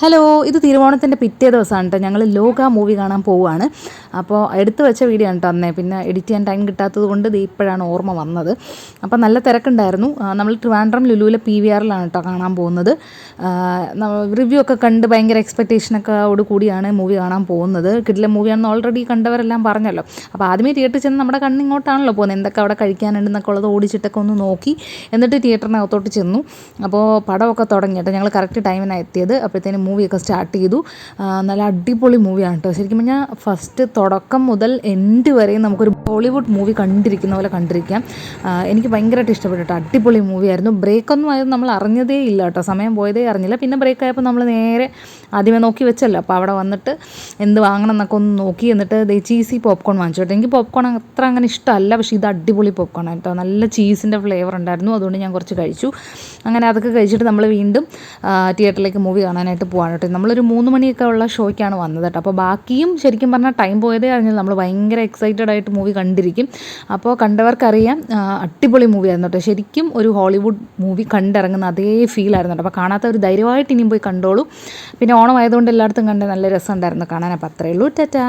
Hello, ഇത് തിരുവോണത്തിൻ്റെ പിറ്റേ ദിവസമാണ് കേട്ടോ. ഞങ്ങൾ ലോക മൂവി കാണാൻ പോവുകയാണ്. അപ്പോൾ എടുത്തു വെച്ച വീഡിയോ ആണ് കേട്ടോ അന്നേ. പിന്നെ എഡിറ്റ് ചെയ്യാൻ ടൈം കിട്ടാത്തത് കൊണ്ട് ഇത് ഇപ്പോഴാണ് ഓർമ്മ വന്നത്. അപ്പോൾ നല്ല തിരക്കുണ്ടായിരുന്നു. നമ്മൾ ട്രിവാൻഡ്രം ലുലുവിലെ PVRലാണ് കേട്ടോ കാണാൻ പോകുന്നത്. റിവ്യൂ ഒക്കെ കണ്ട് ഭയങ്കര എക്സ്പെക്റ്റേഷനൊക്കെ കൂടിയാണ് മൂവി കാണാൻ പോകുന്നത്. കിടിലൻ മൂവിയാണെന്ന് ഓൾറെഡി കണ്ടവരെല്ലാം പറഞ്ഞല്ലോ. അപ്പോൾ ആദ്യമേ തിയേറ്ററിൽ ചെന്ന് നമ്മുടെ കണ്ണിങ്ങോട്ടാണല്ലോ പോകുന്നത്. എന്തൊക്കെ അവിടെ കഴിക്കാനുണ്ടെന്നൊക്കെ ഉള്ളത് ഓടിച്ചിട്ടൊക്കെ ഒന്ന് നോക്കി, എന്നിട്ട് തിയേറ്ററിനകത്തോട്ട് ചെന്നു. അപ്പോൾ പടമൊക്കെ തുടങ്ങി കേട്ടോ. ഞങ്ങൾ കറക്റ്റ് ടൈമിനാണ് എത്തിയത്. അപ്പോഴത്തേനും മൂവിയൊക്കെ സ്റ്റാർട്ട് ചെയ്തു. നല്ല അടിപൊളി മൂവിയാണ് കേട്ടോ. ശരിക്കും പറഞ്ഞാൽ ഫസ്റ്റ് തുടക്കം മുതൽ എൻഡ് വരെയും നമുക്കൊരു ബോളിവുഡ് മൂവി കണ്ടിരിക്കുന്ന പോലെ കണ്ടിരിക്കാം. എനിക്ക് ഭയങ്കരമായിട്ട് ഇഷ്ടപ്പെട്ടു കേട്ടോ. അടിപൊളി മൂവിയായിരുന്നു. ബ്രേക്കൊന്നും ആയത് നമ്മൾ അറിഞ്ഞതേ ഇല്ല കേട്ടോ. സമയം പോയതേ അറിഞ്ഞില്ല. പിന്നെ ബ്രേക്ക് ആയപ്പോൾ നമ്മൾ നേരെ ആദ്യമേ നോക്കി വെച്ചല്ലോ. അപ്പോൾ അവിടെ വന്നിട്ട് എന്ത് വാങ്ങണം എന്നൊക്കെ ഒന്ന് നോക്കി, എന്നിട്ട് ചീസി പോപ്കോൺ വാങ്ങിച്ചു കേട്ടോ. എനിക്ക് പോപ്കോൺ അത്ര അങ്ങനെ ഇഷ്ടമല്ല, പക്ഷേ ഇത് അടിപൊളി പോപ്കോൺ കേട്ടോ. നല്ല ചീസിൻ്റെ ഫ്ലേവർ ഉണ്ടായിരുന്നു. അതുകൊണ്ട് ഞാൻ കുറച്ച് കഴിച്ചു. അങ്ങനെ അതൊക്കെ കഴിച്ചിട്ട് നമ്മൾ വീണ്ടും തിയേറ്ററിലേക്ക് മൂവി കാണാനായിട്ട് പോകാൻ കേട്ടോ. നമ്മളൊരു 3 മണിയൊക്കെ ഉള്ള ഷോയ്ക്കാണ് വന്നത് കേട്ടോ. അപ്പോൾ ബാക്കിയും ശരിക്കും പറഞ്ഞാൽ ടൈം പോയതേ അറിഞ്ഞില്ല. നമ്മൾ ഭയങ്കര എക്സൈറ്റഡ് ആയിട്ട് മൂവി കണ്ടിരിക്കും. അപ്പോൾ കണ്ടവർക്കറിയാം അടിപൊളി മൂവിയായിരുന്നു കേട്ടോ. ശരിക്കും ഒരു ഹോളിവുഡ് മൂവി കണ്ടിറങ്ങുന്ന അതേ ഫീലായിരുന്നു കേട്ടോ. അപ്പോൾ കാണാത്തവർ ധൈര്യമായിട്ട് ഇനിയും പോയി കണ്ടോളൂ. പിന്നെ ഓണം ആയതുകൊണ്ട് എല്ലായിടത്തും കണ്ട് നല്ല രസമുണ്ടായിരുന്നു കാണാൻ. അപ്പോൾ അത്രയേ ഉള്ളൂ. ടാറ്റാ.